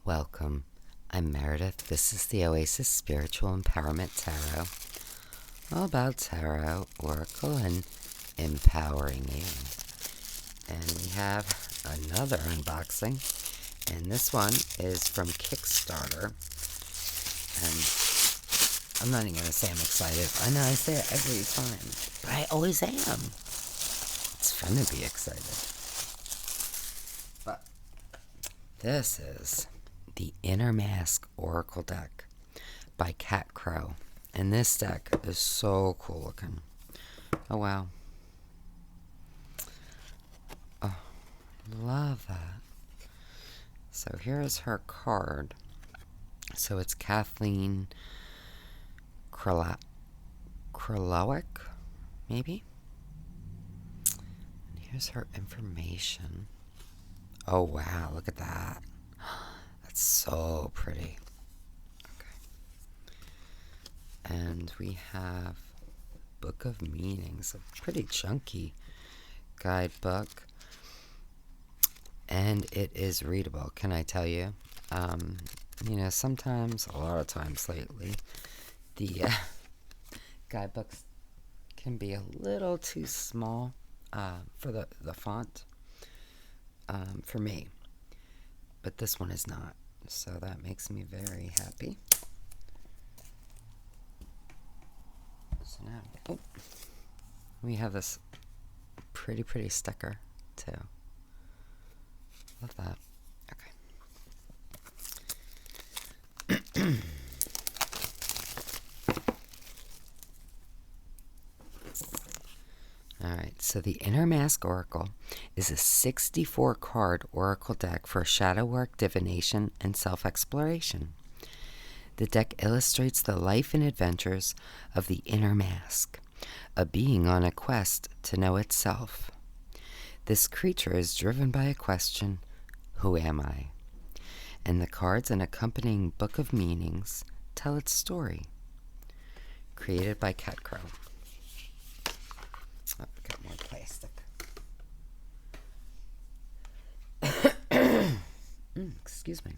Welcome. I'm Meredith. This is the Oasis Spiritual Empowerment Tarot. All about tarot, oracle, and empowering you. And we have another unboxing. And this one is from Kickstarter. And I'm not even going to say I'm excited. I know I say it every time, but I always am. It's fun to be excited. But this is the Inner Mask Oracle deck by Cat Crow. And this deck is so cool looking. Oh, wow. Oh, love that. So here's her card. So it's Kathleen Kralowick, maybe? And here's her information. Oh, wow, look at that. That's so pretty. Okay. And we have Book of Meanings, a pretty chunky guidebook. And it is readable, can I tell you? Sometimes, a lot of times lately, the guidebooks can be a little too small for the font for me. But this one is not, so that makes me very happy. So now, we have this pretty sticker too. Love that. Okay. Alright, so the Inner Mask Oracle is a 64-card oracle deck for shadow work, divination, and self-exploration. The deck illustrates the life and adventures of the Inner Mask, a being on a quest to know itself. This creature is driven by a question, who am I? And the cards and accompanying Book of Meanings tell its story. Created by Cat Crow. Oh, got more plastic. Excuse me.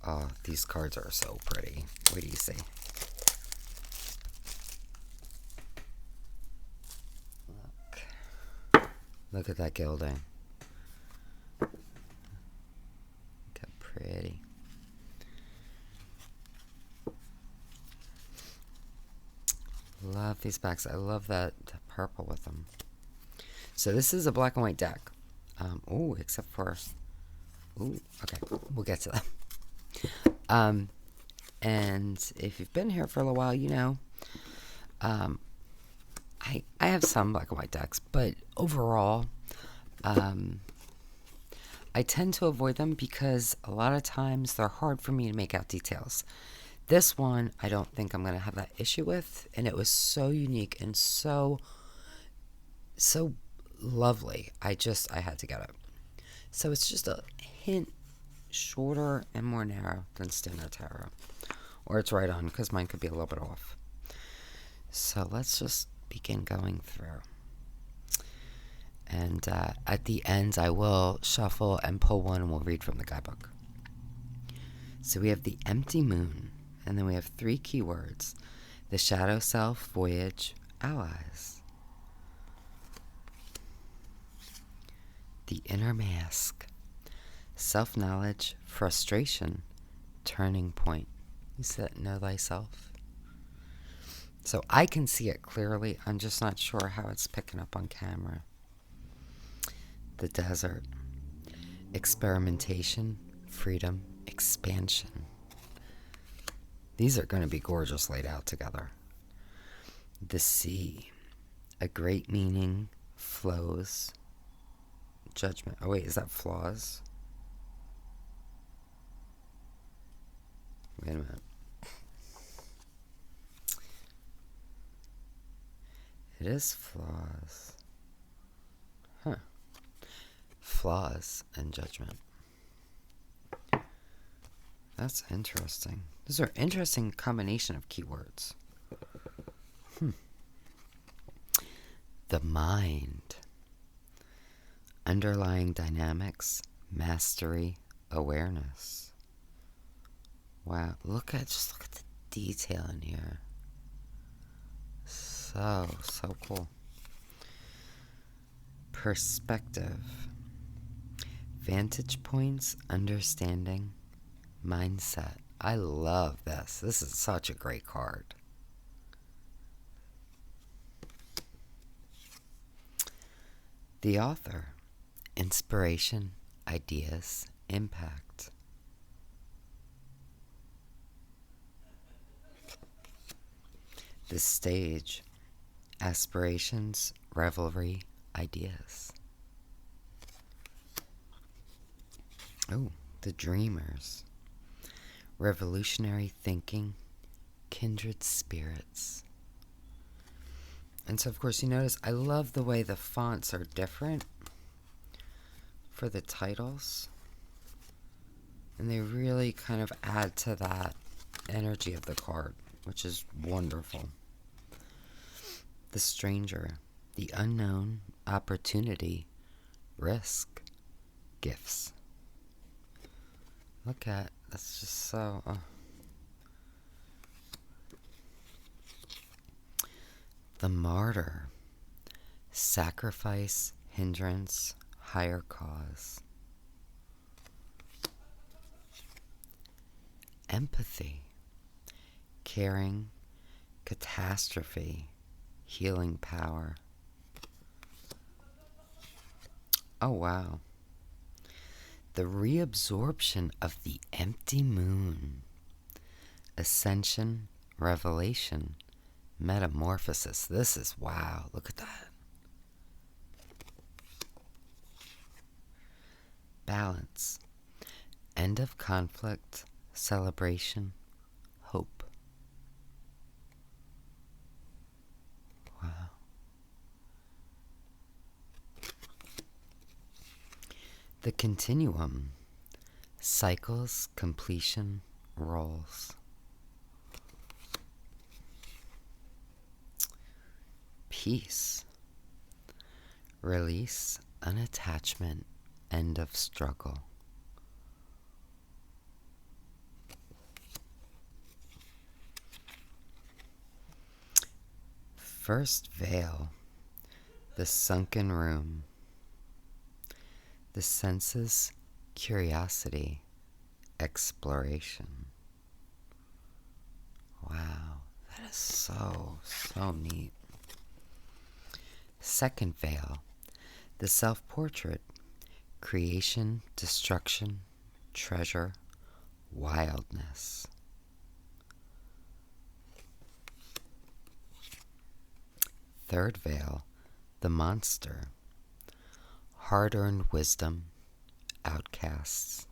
Oh, these cards are so pretty. What do you see? Look at that gilding. Look how pretty. Love these backs. I love that purple with them. So this is a black and white deck. Except for... okay. We'll get to that. And if you've been here for a little while, you know... I have some black and white decks, but overall, I tend to avoid them because a lot of times they're hard for me to make out details. This one, I don't think I'm going to have that issue with, and it was so unique and so lovely. I had to get it. So it's just a hint shorter and more narrow than standard tarot. Or it's right on, because mine could be a little bit off. So let's just begin going through. And at the end, I will shuffle and pull one, and we'll read from the guidebook. So we have the Empty Moon, and then we have 3 keywords: the Shadow Self, Voyage, Allies. The Inner Mask, self-knowledge, frustration, turning point. You said know thyself. So I can see it clearly. I'm just not sure how it's picking up on camera. The Desert, experimentation, freedom, expansion. These are going to be gorgeous laid out together. The Sea, a great meaning, flows, judgment. Oh wait, is that flaws? Wait a minute. It is flaws. Huh. Flaws and judgment. That's interesting. Those are interesting combination of keywords. The Mind. underlying dynamics, mastery, awareness. Wow, just look at the detail in here. So cool. Perspective, vantage points, understanding, mindset. I love this. This is such a great card. The author, inspiration, ideas, impact. The stage, aspirations, revelry, ideas. Oh, the dreamers, revolutionary thinking, kindred spirits. And so, of course, you notice I love the way the fonts are different for the titles. And they really kind of add to that energy of the card, which is wonderful. The stranger, the unknown, opportunity, risk, gifts. Look at, that's just so... The martyr, sacrifice, hindrance, higher cause. Empathy, caring, catastrophe, healing power. Oh, wow. The reabsorption of the empty moon. Ascension, revelation, metamorphosis. This is wow. Look at that. Balance. End of conflict, celebration, hope. Wow. The continuum. Cycles, completion, roles. Peace. Release, unattachment, end of struggle. First veil. The sunken room. The senses, curiosity, exploration. Wow, that is so neat. Second veil, the self-portrait, creation, destruction, treasure, wildness. Third veil, the monster, hard-earned wisdom, outcasts.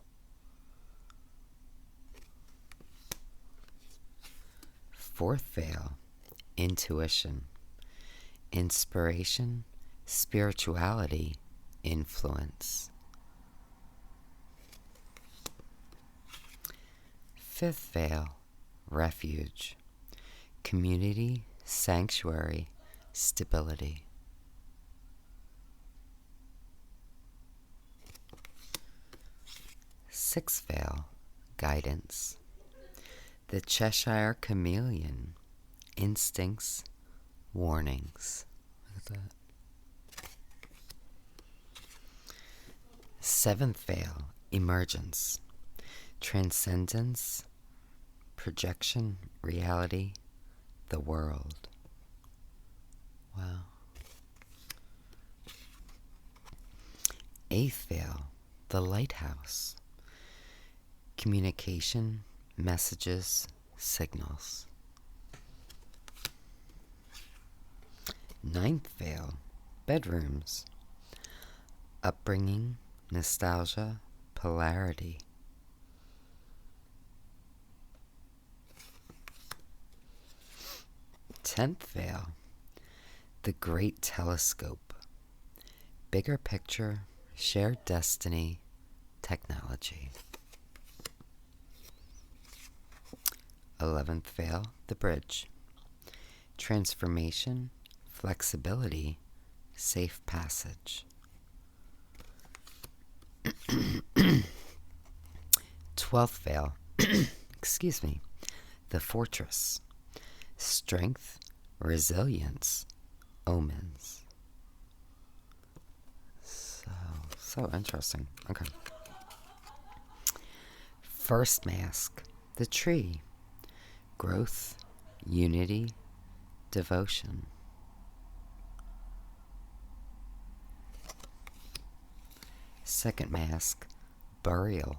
Fourth veil, intuition, inspiration, spirituality, influence. Fifth veil, refuge, community, sanctuary, stability. Sixth veil, guidance, the Cheshire chameleon, instincts, warnings. Look at that. Seventh veil, emergence, transcendence, projection, reality, the world. Wow. Eighth veil, the lighthouse, communication, messages, signals. Ninth veil, bedrooms, upbringing, nostalgia, polarity. Tenth veil, the great telescope, bigger picture, shared destiny, technology. 11th veil, the bridge, transformation, flexibility, safe passage. 12th veil, excuse me, the fortress, strength, resilience, omens. So interesting. Okay. First mask, the tree, growth, unity, devotion. Second mask, burial,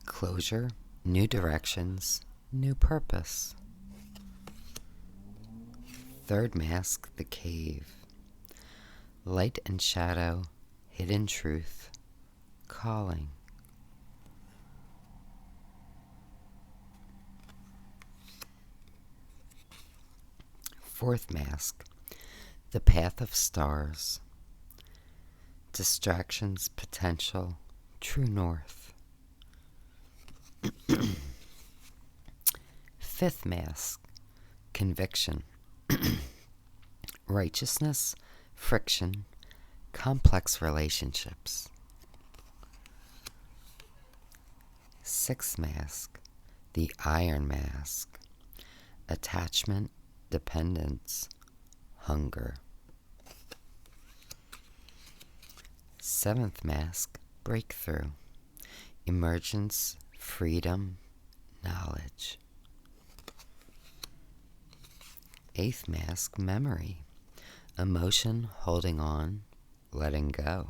closure, new directions, new purpose. Third mask, the cave, light and shadow, hidden truth, calling. Fourth mask, the path of stars, distractions, potential, true north. Fifth mask, conviction, righteousness, friction, complex relationships. Sixth mask, the iron mask, attachment, dependence, hunger. Seventh mask, breakthrough, emergence, freedom, knowledge. Eighth mask, memory, emotion, holding on, letting go.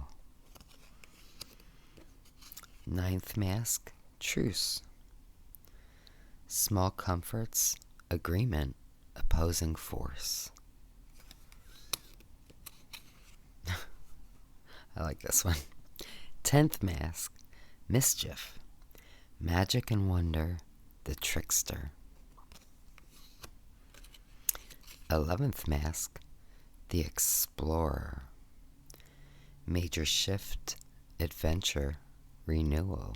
Ninth mask, truce, small comforts, agreement, opposing force. I like this one. 10th mask, mischief, magic and wonder, the trickster. 11th mask, the explorer, major shift, adventure, renewal.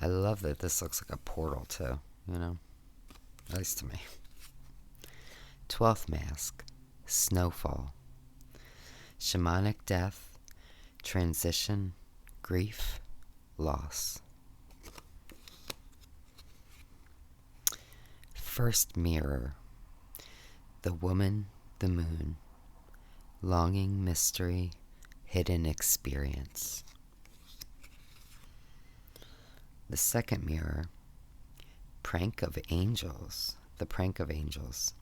I love that this looks like a portal too, you know? Nice to me. 12th mask, snowfall, shamanic death, transition, grief, loss. First mirror, the woman, the moon, longing, mystery, hidden experience. The second mirror, prank of angels, the prank of angels,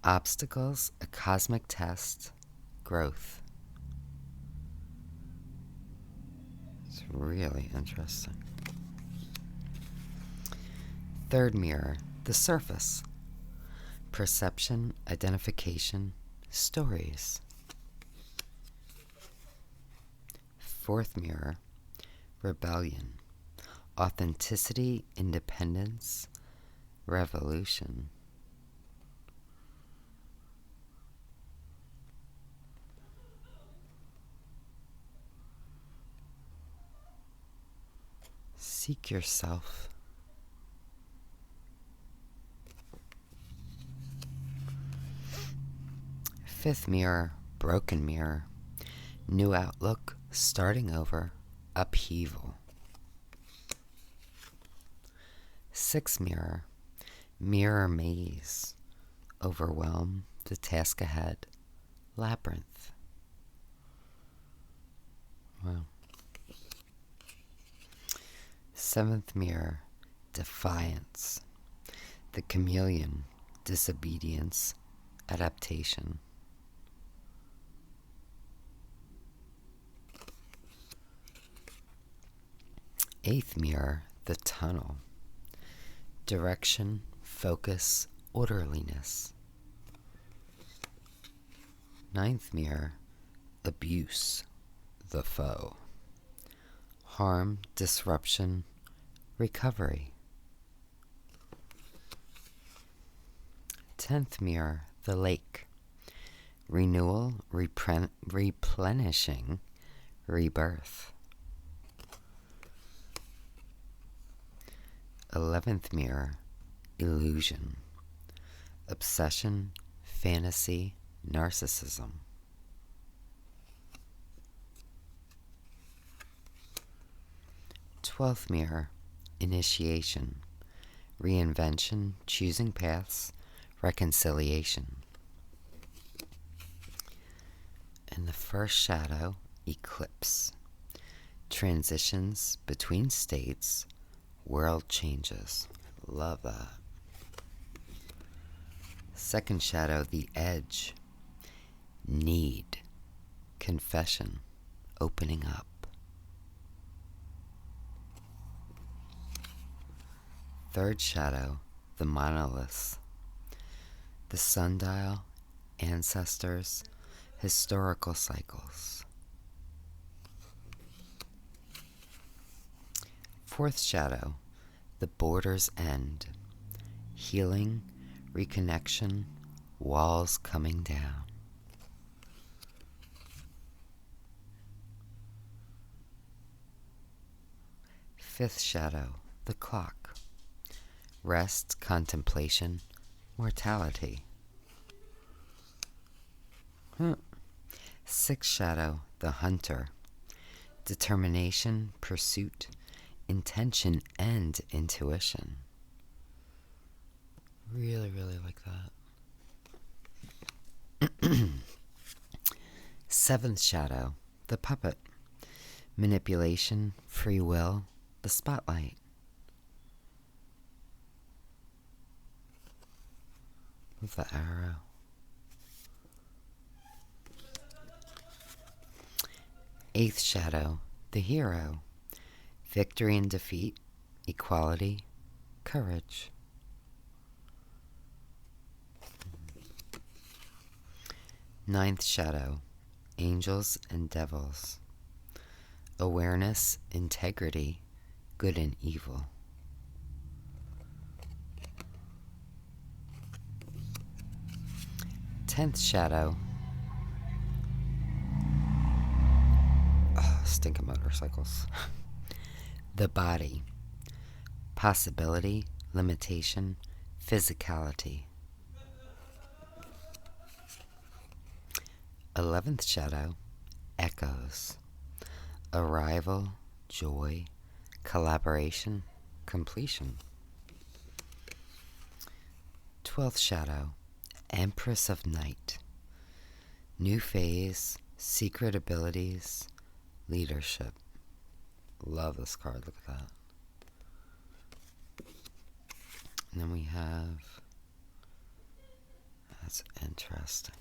obstacles, a cosmic test, growth. It's really interesting. Third mirror, the surface, perception, identification, stories. Fourth mirror, rebellion, authenticity, independence, revolution. Seek yourself. Fifth mirror, broken mirror, new outlook, starting over, upheaval. Sixth mirror, mirror maze, overwhelm, the task ahead, labyrinth. Wow. Seventh mirror, defiance, the chameleon, disobedience, adaptation. Eighth mirror, the tunnel, direction, focus, orderliness. Ninth mirror, abuse, the foe, harm, disruption, recovery. 10th mirror, the lake, renewal, replenishing, rebirth. 11th mirror, illusion, obsession, fantasy, narcissism. 12th 12th mirror, initiation, reinvention, choosing paths, reconciliation. And the first shadow, eclipse, transitions between states, world changes. Love that. Second shadow, the edge, need, confession, opening up. Third shadow, the monolith, the sundial, ancestors, historical cycles. Fourth shadow, the border's end, healing, reconnection, walls coming down. Fifth shadow, the clock, rest, contemplation, mortality. Sixth shadow, the hunter, determination, pursuit, intention, and intuition. Really, really like that. Seventh shadow, the puppet, manipulation, free will, the spotlight. With the arrow. Eighth shadow, the hero, victory and defeat, equality, courage. Ninth shadow, angels and devils, awareness, integrity, good and evil. Tenth shadow, stinking motorcycles. The body, possibility, limitation, physicality. 11th shadow, echoes, arrival, joy, collaboration, completion. 12th shadow, Empress of Night, new phase, secret abilities, leadership. Love this card, look at that. And then we have, that's interesting.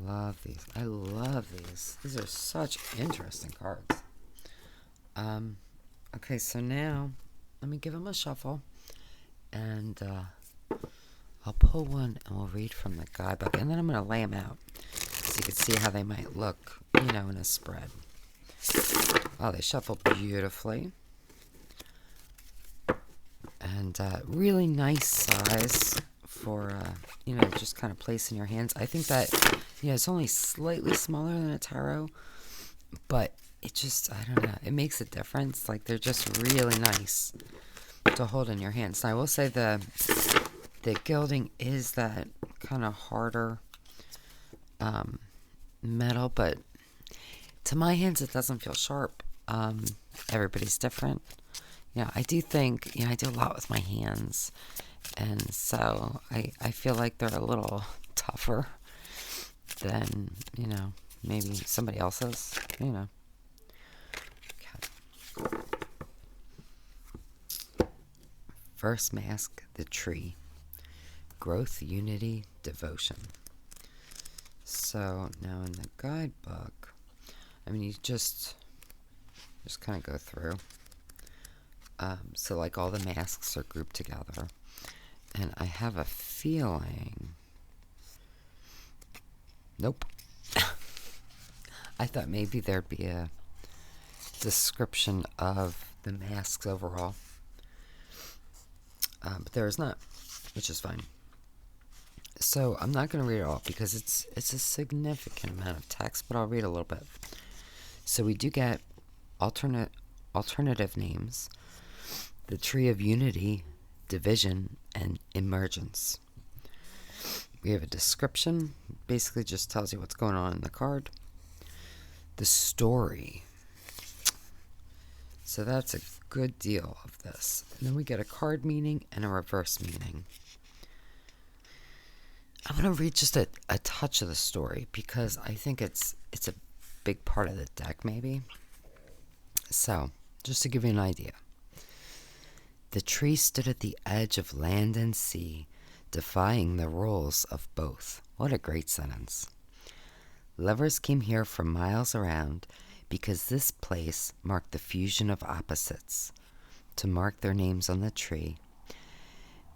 Love these. I love these. These are such interesting cards. Okay, so now let me give them a shuffle, and I'll pull one and we'll read from the guidebook, and then I'm going to lay them out so you can see how they might look, in a spread. Oh, they shuffle beautifully. And really nice size for, just kind of place in your hands. I think that, it's only slightly smaller than a tarot, but it just, I don't know, it makes a difference. Like, they're just really nice to hold in your hands. Now, I will say the gilding is that kind of harder metal, but to my hands, it doesn't feel sharp. Everybody's different. I do think, I do a lot with my hands, and so I feel like they're a little tougher than, maybe somebody else's, Okay. First mask, the tree. Growth, unity, devotion. So now in the guidebook, you just kind of go through. So like all the masks are grouped together. And I have a feeling... Nope. I thought maybe there'd be a description of the masks overall. But there is not, which is fine. So I'm not going to read it all because it's a significant amount of text, but I'll read a little bit. So we do get alternative names the tree of unity, division, and emergence. We have a description, basically just tells you what's going on in the card. The story. So that's a good deal of this. And then we get a card meaning and a reverse meaning. I'm going to read just a touch of the story because I think it's a big part of the deck maybe. So, just to give you an idea. The tree stood at the edge of land and sea, defying the rules of both. What a great sentence. Lovers came here from miles around because this place marked the fusion of opposites, to mark their names on the tree,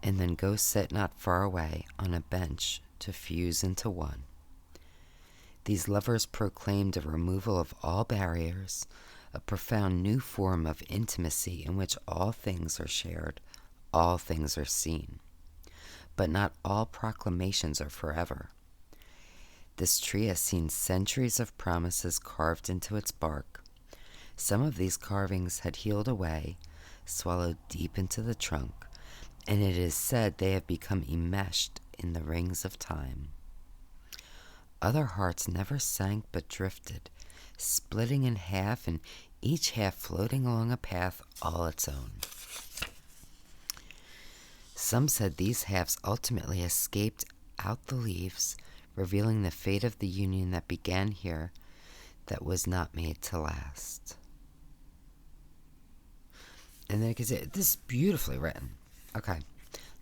and then go sit not far away on a bench to fuse into one. These lovers proclaimed a removal of all barriers, a profound new form of intimacy in which all things are shared, all things are seen. But not all proclamations are forever. This tree has seen centuries of promises carved into its bark. Some of these carvings had healed away, swallowed deep into the trunk, and it is said they have become enmeshed in the rings of time. Other hearts never sank but drifted, splitting in half and each half floating along a path all its own. Some said these halves ultimately escaped out the leaves, revealing the fate of the union that began here that was not made to last. And then this is beautifully written. Okay,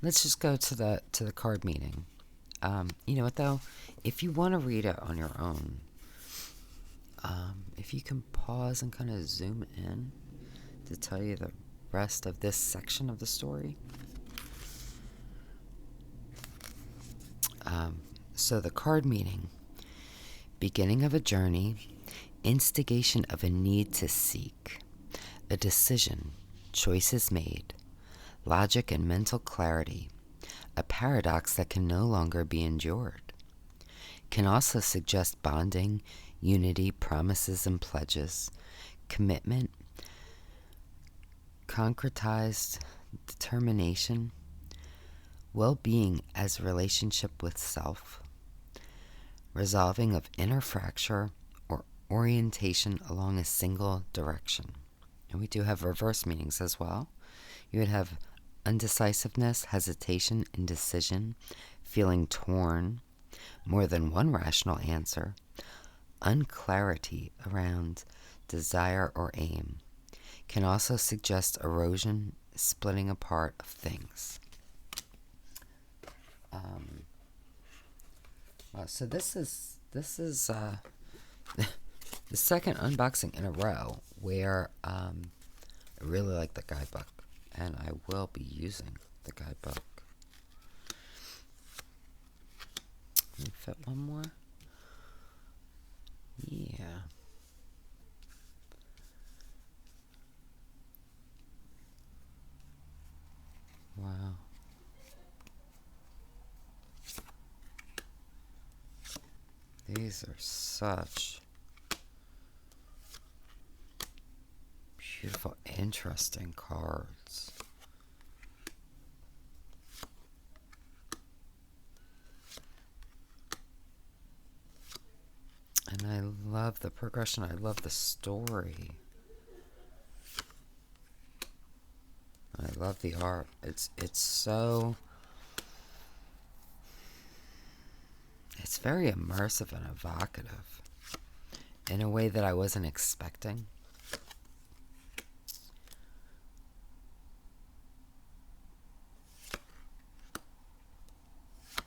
let's just go to the card meaning. You know what though? If you want to read it on your own, if you can pause and kind of zoom in to tell you the rest of this section of the story. So the card meaning: beginning of a journey, instigation of a need to seek, a decision, choices made, logic and mental clarity, a paradox that can no longer be endured. Can also suggest bonding, unity, promises and pledges, commitment, concretized determination, well-being as relationship with self, resolving of inner fracture or orientation along a single direction. And we do have reverse meanings as well. You would have undecisiveness, hesitation, indecision, feeling torn, more than one rational answer, unclarity around desire or aim. Can also suggest erosion, splitting apart of things. So this is the second unboxing in a row where I really like the guidebook, and I will be using the guidebook. Let me fit one more. Yeah. Wow. These are such beautiful, interesting cards. And I love the progression. I love the story. I love the art. It's so... It's very immersive and evocative in a way that I wasn't expecting.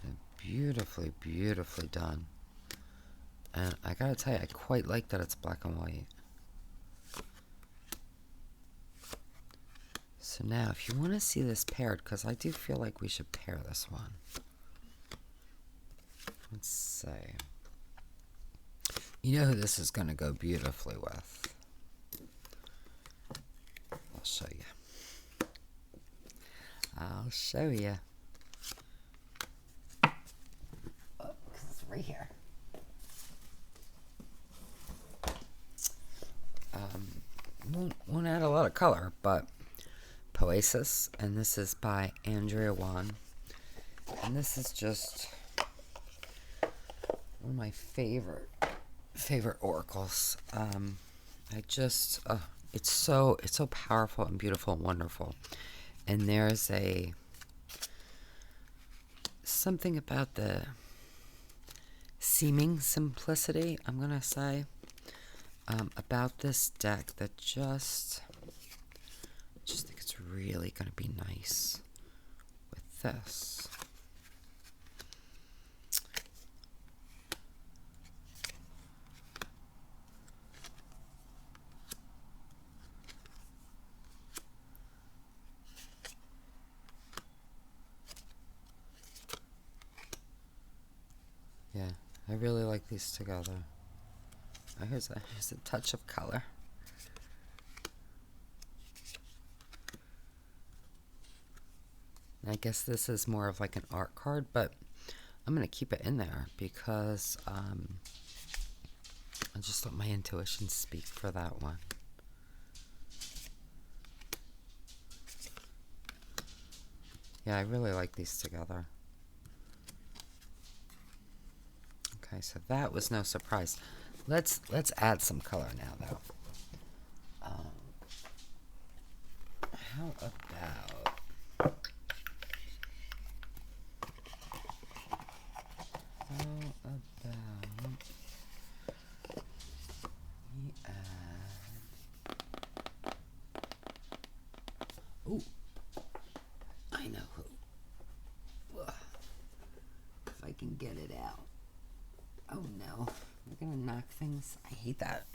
And beautifully, beautifully done. And I gotta tell you, I quite like that it's black and white. So now, if you want to see this paired, because I do feel like we should pair this one. Let's see. You know who this is going to go beautifully with? I'll show you. I'll show you. Oh, 'cause it's right here. Won't add a lot of color, but POESIS, and this is by Andrea Wan. And this is just one of my favorite oracles. It's so powerful and beautiful and wonderful. And there's something about the seeming simplicity, I'm gonna say, about this deck that just think it's really gonna be nice with this. Yeah, I really like these together. Oh, here's a touch of color. And I guess this is more of like an art card, but I'm going to keep it in there because I just let my intuition speak for that one. Yeah, I really like these together. Okay, so that was no surprise. Let's add some color now, though. How about we add? Ooh, I know who. Ugh. If I can get it out. Oh no, we're gonna knock things. I hate that.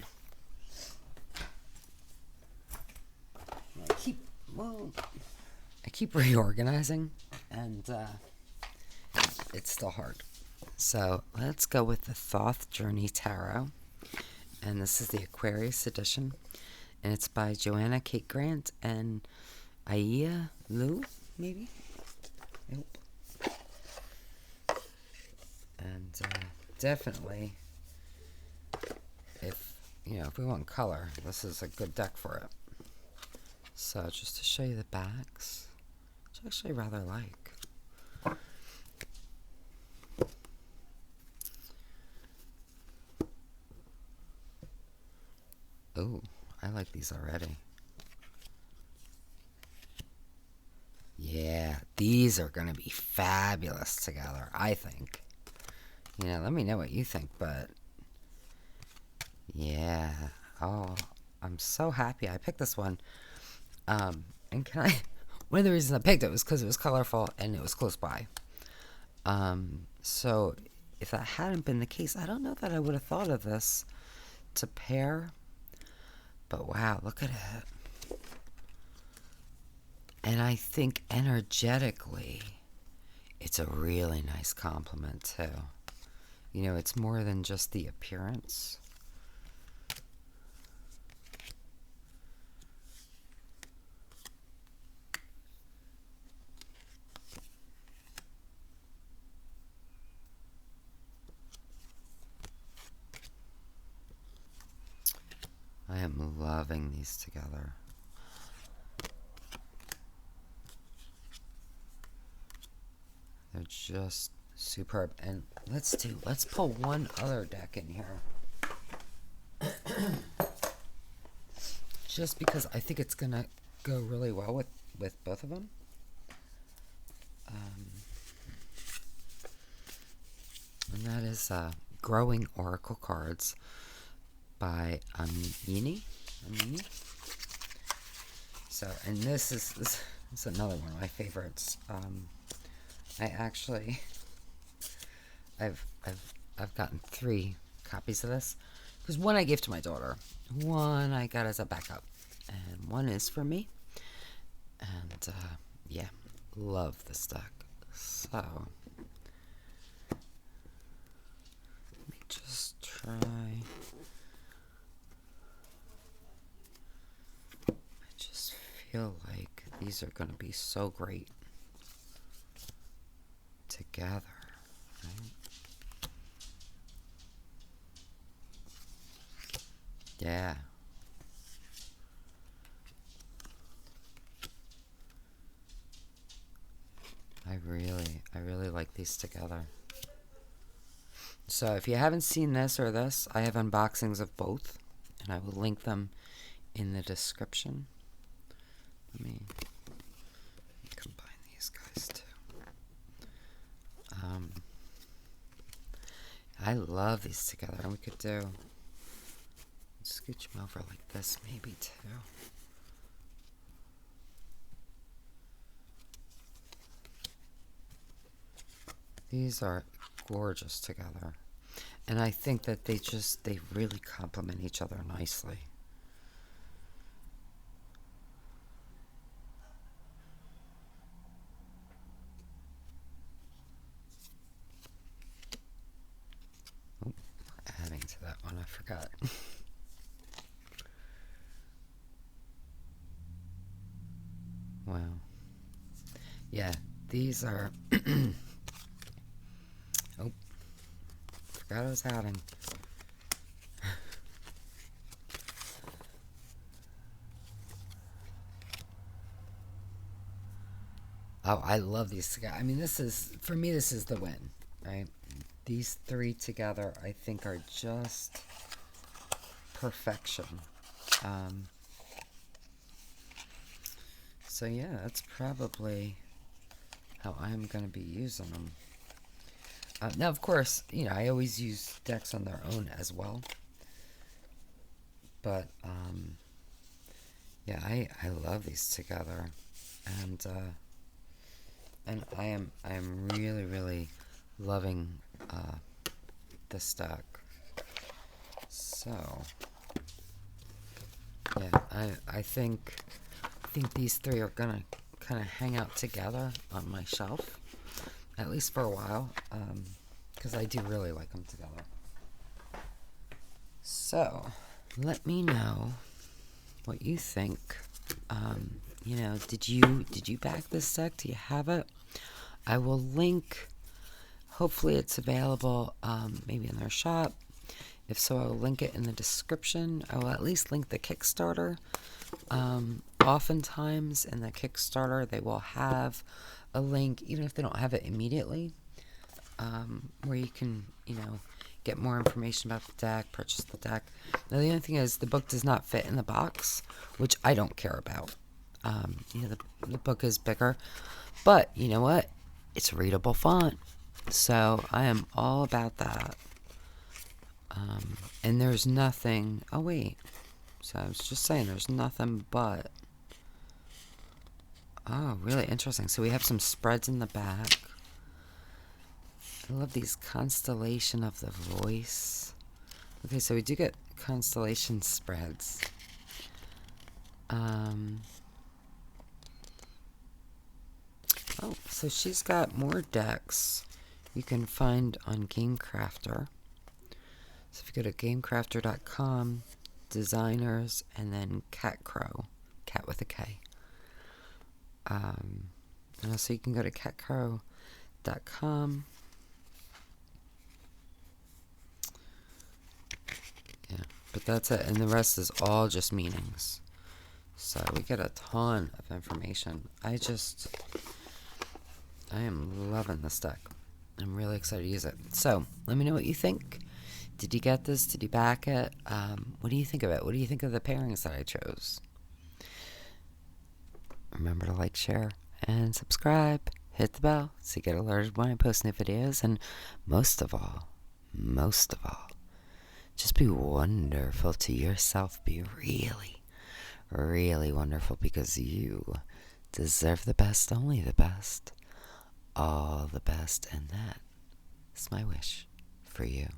I keep reorganizing, and it's still hard. So let's go with the Thoth Journey Tarot, and this is the Aquarius edition, and it's by Joanna Kate Grant and Aya Liu, maybe. Nope. And definitely, if we want color, this is a good deck for it. So just to show you the backs, which I actually rather like. Oh, I like these already. Yeah, these are going to be fabulous together, I think. Let me know what you think, but yeah. Oh, I'm so happy I picked this one. And one of the reasons I picked it was because it was colorful and it was close by. So if that hadn't been the case, I don't know that I would have thought of this to pair. But wow, look at it. And I think energetically, it's a really nice compliment too. It's more than just the appearance. I am loving these together. They're just superb. And let's pull one other deck in here. Just because I think it's gonna go really well with both of them. And that is Growing Oracle Cards by Amini. So, and this is another one of my favorites. I've gotten 3 copies of this because one I gave to my daughter, one I got as a backup, and one is for me. And yeah, love this deck. So let me just try. I just feel like these are going to be so great together. Right? Yeah. I really like these together. So if you haven't seen this or this, I have unboxings of both, and I will link them in the description. Let me combine these guys too. I love these together, and we could do, scooch them over like this maybe too. These are gorgeous together, and I think that they really complement each other nicely. Oh, adding to that one, I forgot. Wow. Yeah, these are oh, forgot I was adding. Oh, I love these together. I mean, for me, this is the win, right? These three together, I think, are just perfection. So yeah, that's probably how I'm going to be using them. Now, of course, I always use decks on their own as well. But, yeah, I love these together. And I am really loving this deck. So, yeah, I think these three are gonna kind of hang out together on my shelf, at least for a while, because I do really like them together. So, let me know what you think. Did you back this deck? Do you have it? I will link. Hopefully, it's available, maybe in their shop. If so, I will link it in the description. I will at least link the Kickstarter. Oftentimes in the Kickstarter, they will have a link, even if they don't have it immediately, where you can, get more information about the deck, purchase the deck. Now, the only thing is, the book does not fit in the box, which I don't care about. The book is bigger, but you know what? It's readable font, so I am all about that. And there's nothing. Oh wait, so I was just saying, there's nothing but. Oh, really interesting. So we have some spreads in the back. I love these constellation of the voice. Okay, so we do get constellation spreads. Oh, so she's got more decks you can find on GameCrafter. So if you go to gamecrafter.com, designers, and then Cat Crow, cat with a K. And also you can go to catcrow.com. Yeah, but that's it, and the rest is all just meanings. So we get a ton of information. I am loving this deck. I'm really excited to use it. So let me know what you think. Did you get this? Did you back it? What do you think of it? What do you think of the pairings that I chose? Remember to like, share, and subscribe. Hit the bell so you get alerted when I post new videos. And most of all, just be wonderful to yourself. Be really, really wonderful, because you deserve the best, only the best, all the best, and that is my wish for you.